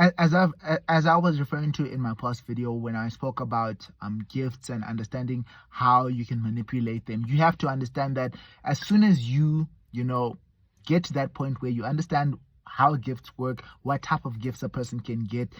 as I was referring to in my past video when I spoke about gifts and understanding how you can manipulate them, you have to understand that as soon as you get to that point where you understand how gifts work, what type of gifts a person can get,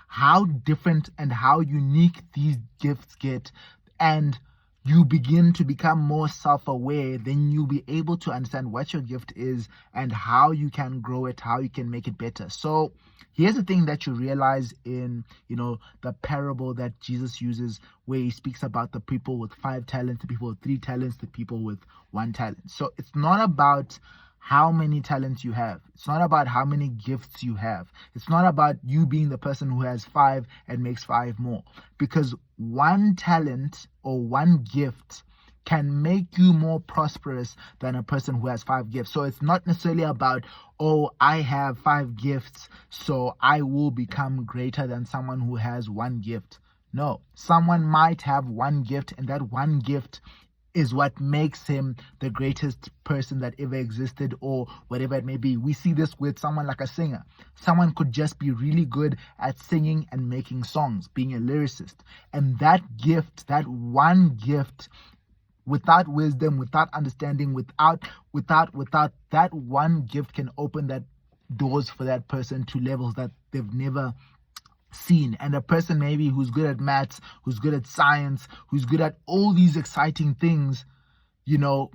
how different and how unique these gifts get, and you begin to become more self-aware, then you'll be able to understand what your gift is and how you can grow it, how you can make it better. So here's the thing that you realize in the parable that Jesus uses, where he speaks about the people with 5 talents, the people with 3 talents, the people with 1 talent. So it's not about how many talents you have. It's not about how many gifts you have. It's not about you being the person who has 5 and makes 5 more. Because 1 talent or 1 gift can make you more prosperous than a person who has 5 gifts. So it's not necessarily about, oh, I have 5 gifts, so I will become greater than someone who has 1 gift. No, someone might have 1 gift, and that 1 gift is what makes him the greatest person that ever existed, or whatever it may be. We see this with someone like a singer. Someone could just be really good at singing and making songs, being a lyricist. And that gift, that 1 gift, without wisdom, without understanding, without that 1 gift can open that doors for that person to levels that they've never seen. And a person maybe who's good at maths, who's good at science, who's good at all these exciting things,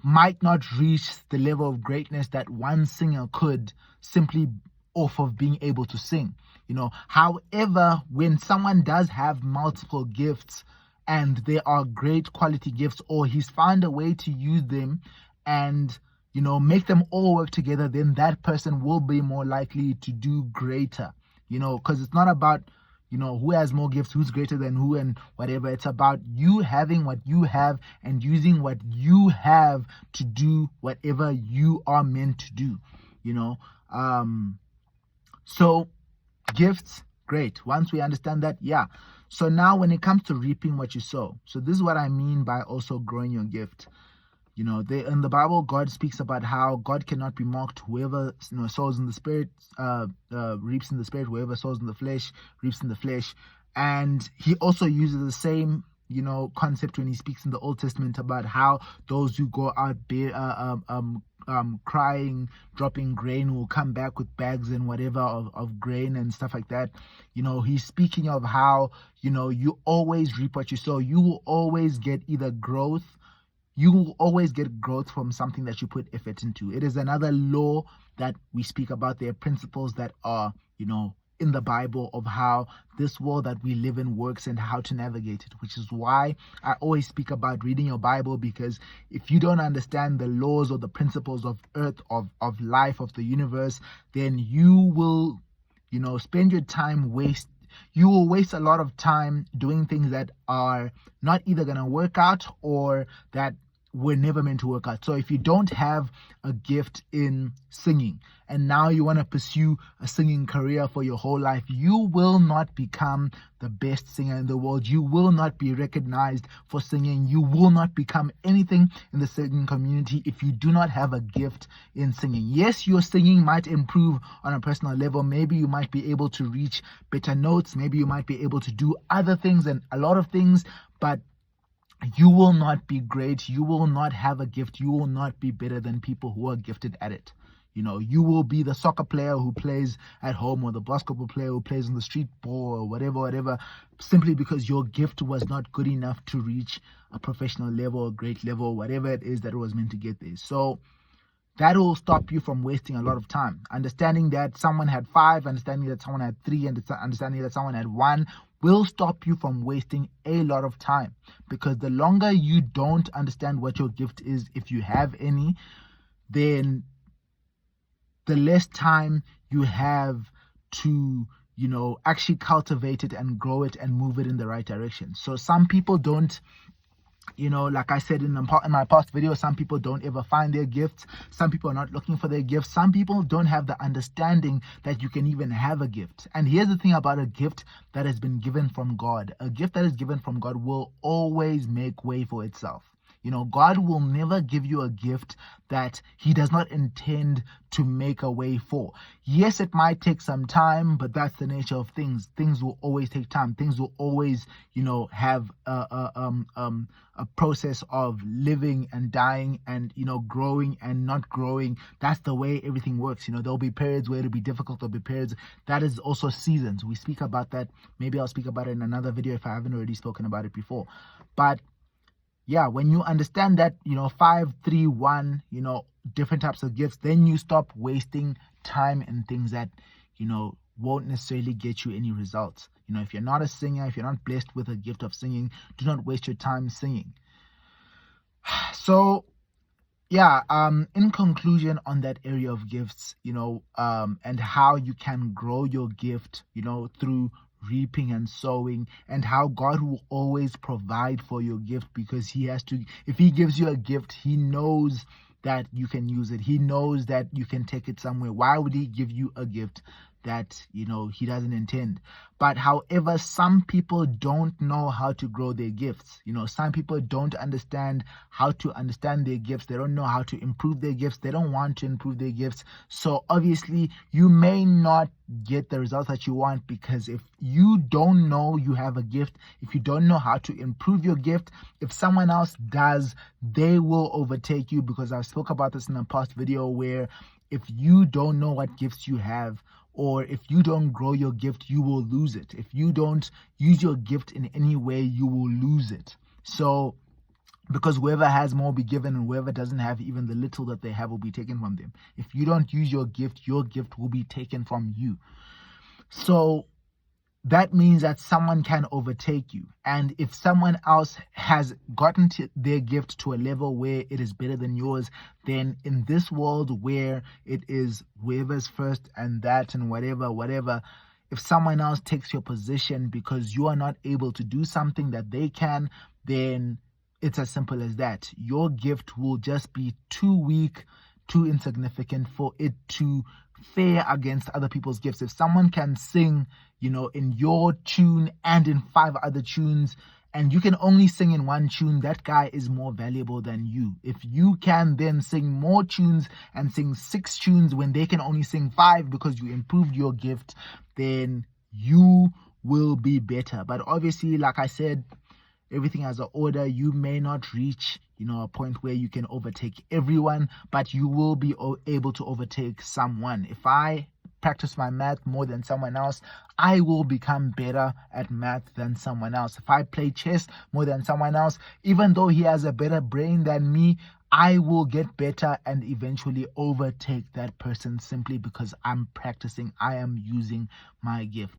might not reach the level of greatness that 1 singer could, simply off of being able to sing. However, when someone does have multiple gifts and they are great quality gifts, or he's found a way to use them and make them all work together, then that person will be more likely to do greater. Because it's not about who has more gifts, who's greater than who, and whatever. It's about you having what you have and using what you have to do whatever you are meant to do. So gifts, great. Once we understand that, yeah. So now when it comes to reaping what you sow, so this is what I mean by also growing your gift. In the Bible, God speaks about how God cannot be mocked. Whoever sows in the spirit reaps in the spirit. Whoever sows in the flesh reaps in the flesh. And he also uses the same concept when he speaks in the Old Testament about how those who go out crying, dropping grain, will come back with bags and whatever of grain and stuff like that. He's speaking of how you always reap what you sow. You will always get either growth. You will always get growth from something that you put effort into. It is another law that we speak about. There are principles that are, in the Bible of how this world that we live in works and how to navigate it, which is why I always speak about reading your Bible, because if you don't understand the laws or the principles of earth, of life, of the universe, then you will, spend your time you will waste a lot of time doing things that are not either going to work out or that were never meant to work out. So if you don't have a gift in singing and now you want to pursue a singing career for your whole life, you will not become the best singer in the world. You will not be recognized for singing. You will not become anything in the singing community if you do not have a gift in singing. Yes, your singing might improve on a personal level. Maybe you might be able to reach better notes. Maybe you might be able to do other things and a lot of things, but you will not be great. You will not have a gift. You will not be better than people who are gifted at it. You will be the soccer player who plays at home, or the basketball player who plays on the street ball, or whatever, simply because your gift was not good enough to reach a professional level, a great level, whatever it is that it was meant to get there. So that will stop you from wasting a lot of time. Understanding that someone had 5, understanding that someone had 3, and understanding that someone had 1 will stop you from wasting a lot of time. Because the longer you don't understand what your gift is, if you have any, then the less time you have to actually cultivate it and grow it and move it in the right direction. So some people don't, like I said in my past video, some people don't ever find their gifts. Some people are not looking for their gifts. Some people don't have the understanding that you can even have a gift. And here's the thing about a gift that has been given from God. A gift that is given from God will always make way for itself. God will never give you a gift that he does not intend to make a way for. Yes, it might take some time, but that's the nature of things. Things will always take time. Things will always, have a process of living and dying and, growing and not growing. That's the way everything works. There'll be periods where it'll be difficult. There'll be periods. That is also seasons. We speak about that. Maybe I'll speak about it in another video if I haven't already spoken about it before. But yeah, when you understand that, 5, 3, 1, different types of gifts, then you stop wasting time in things that, won't necessarily get you any results. If you're not a singer, if you're not blessed with a gift of singing, do not waste your time singing. So, yeah, in conclusion on that area of gifts, and how you can grow your gift, through reaping and sowing, and how God will always provide for your gift, because he has to. If he gives you a gift, he knows that you can use it. He knows that you can take it somewhere. Why would he give you a gift that he doesn't intend? But however, some people don't know how to grow their gifts. Some people don't understand how to understand their gifts. They don't know how to improve their gifts. They don't want to improve their gifts. So obviously you may not get the results that you want, because if you don't know you have a gift, if you don't know how to improve your gift, if someone else does, they will overtake you. Because I spoke about this in a past video, where if you don't know what gifts you have, or if you don't grow your gift, you will lose it. If you don't use your gift in any way, you will lose it. So, because whoever has more will be given, and whoever doesn't have, even the little that they have will be taken from them. If you don't use your gift will be taken from you. So that means that someone can overtake you. And if someone else has gotten to their gift to a level where it is better than yours, then in this world where it is whoever's first and that and whatever, if someone else takes your position because you are not able to do something that they can, then it's as simple as that. Your gift will just be too weak, too insignificant for it to fare against other people's gifts. If someone can sing, in your tune and in 5 other tunes, and you can only sing in 1 tune, that guy is more valuable than you. If you can then sing more tunes and sing 6 tunes when they can only sing 5 because you improved your gift, then you will be better. But obviously, like I said, everything has an order. You may not reach, a point where you can overtake everyone, but you will be able to overtake someone. If I practice my math more than someone else, I will become better at math than someone else. If I play chess more than someone else, even though he has a better brain than me, I will get better and eventually overtake that person, simply because I'm practicing. I am using my gift.